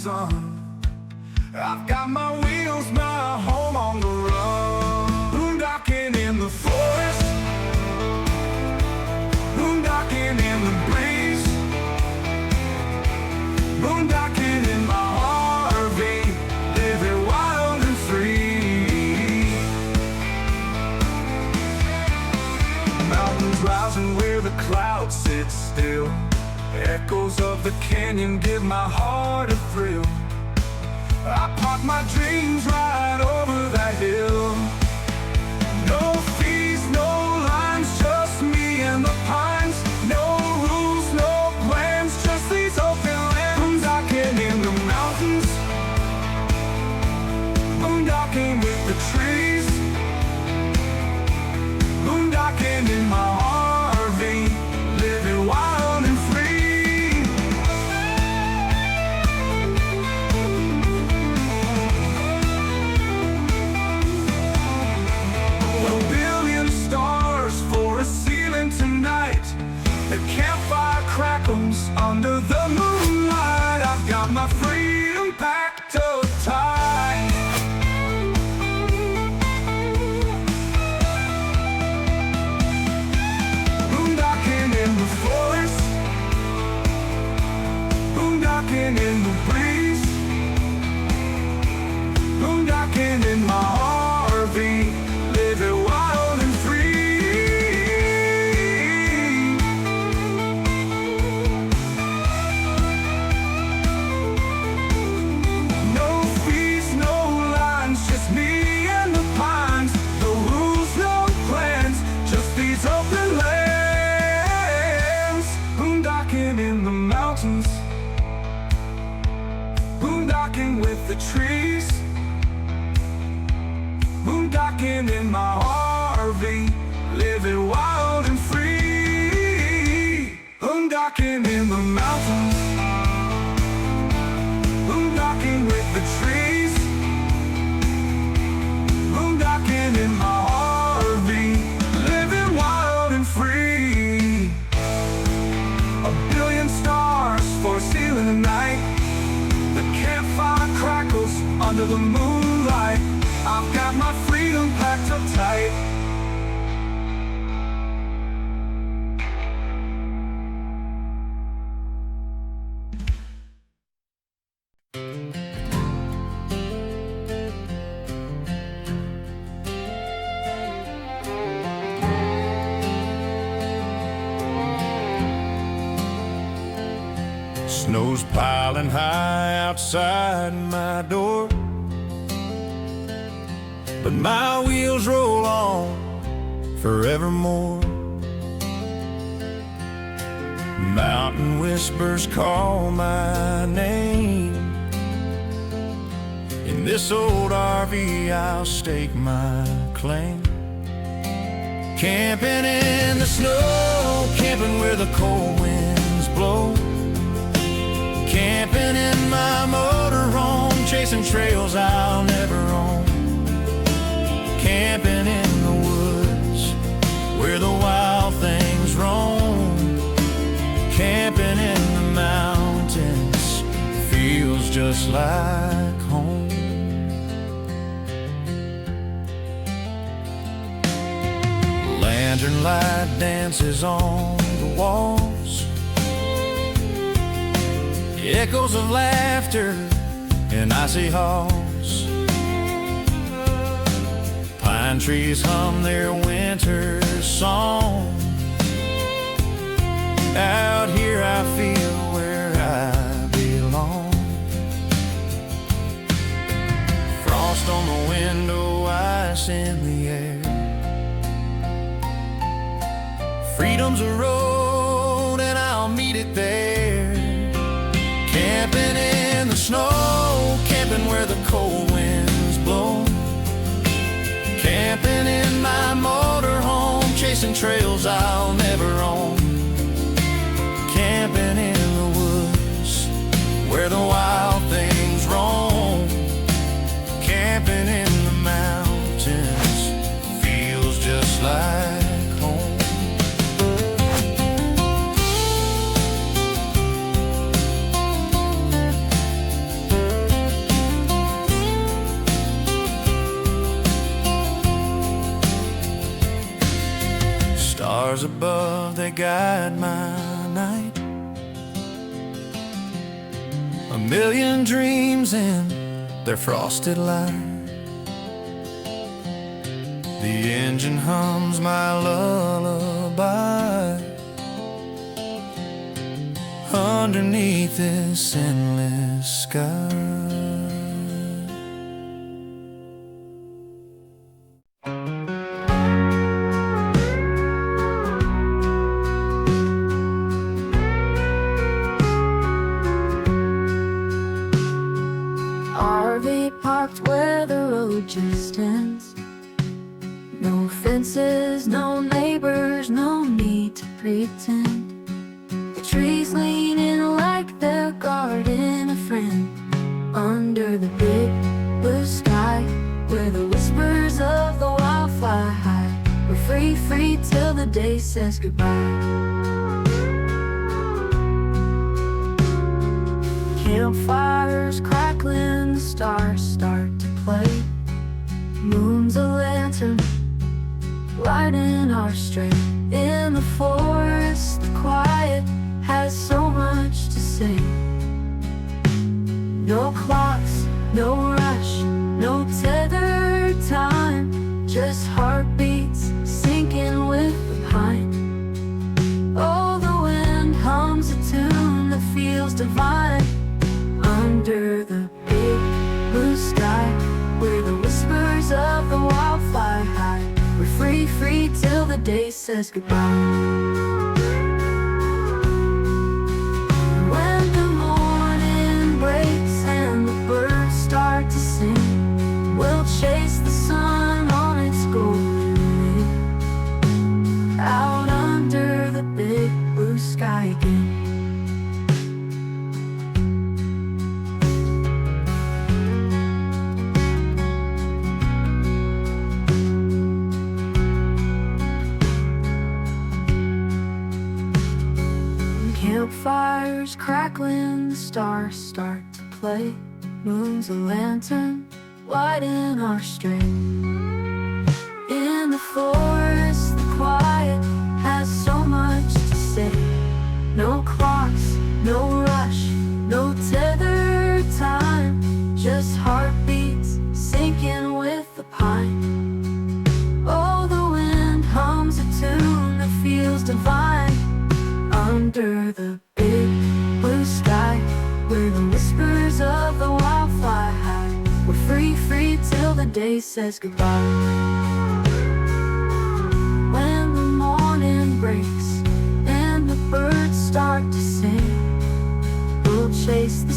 sun. I've got my wheels, my home on the run. Boondocking in the forest, boondocking in the breeze, boondocking in my RV, living wild and free. Mountains rising where the clouds sit still, echoes of the canyon give my heart a thrill. I park my dreams right over that hill. No fees, no lines, just me and the pines. No rules, no plans, just these open lands. Boondocking in the mountains, boondocking with the trees, boondocking in my RV, living wild and free. The campfire crackles under the moonlight. I've got my freedom packed up tight. Boondocking in the forest, boondocking in the breeze, boondocking in my RV, living wild and free. Boondocking with the trees, boondocking in my RV, living wild and free. Boondocking in the mountains, boondocking with the trees, boondocking in my RV, living wild and free. A billion stars for sealing the night. The campfire crackles under the moonlight. I've got my freedom packed up tight. Snow's piling high outside my door, but my wheels roll on forevermore. Mountain whispers call my name. In this old RV I'll stake my claim. Camping in the snow, camping where the cold winds blow, camping in my motorhome, chasing trails I'll never own. Camping in the woods where the wild things roam. Camping in the mountains feels just like home. Lantern light dances on the walls, echoes of laughter in icy halls. Pine trees hum their winter song. Out here I feel where I belong. Frost on the window, ice in the air. Freedom's a road and I'll meet it there. Camping in the snow, camping where the cold winds blow. Camping in my motorhome, chasing trails I'll never own. Camping in the woods where the wild things roam. Camping in the mountains feels just like home. guide my night. A million dreams in their frosted light. The engine hums my lullaby underneath this endless sky. RV parked where the road just ends. No fences, no neighbors, no need to pretend. The trees lean in like they're guarding a friend. Under the big blue sky, where the whispers of the wild fly high. We're free, free till the day says goodbye. Campfires crackling, the stars start to play. Moon's a lantern, lighting our stray. In the forest, the quiet has so much to say. No clocks, no rush, no tethered time. Just heartbeats sinking with the pine. Oh, the wind hums a tune that feels divine. Under the big blue sky, where the whispers of the wild fly high. We're free, free till the day says goodbye. When the morning breaks and the birds start to sing, we'll chase the sun on its golden wing. Out under the big blue sky again. Campfires crackling, the stars start to play. Moon's a lantern, lighting our stray. In the forest, the quiet has so much to say. No clocks, no rush, no tethered time. Just heartbeats sinking with the pine. Oh, the wind hums a tune that feels divine. Under the big blue sky, where the whispers of the wild fly high. We're free, free till the day says goodbye. When the morning breaks and the birds start to sing, we'll chase the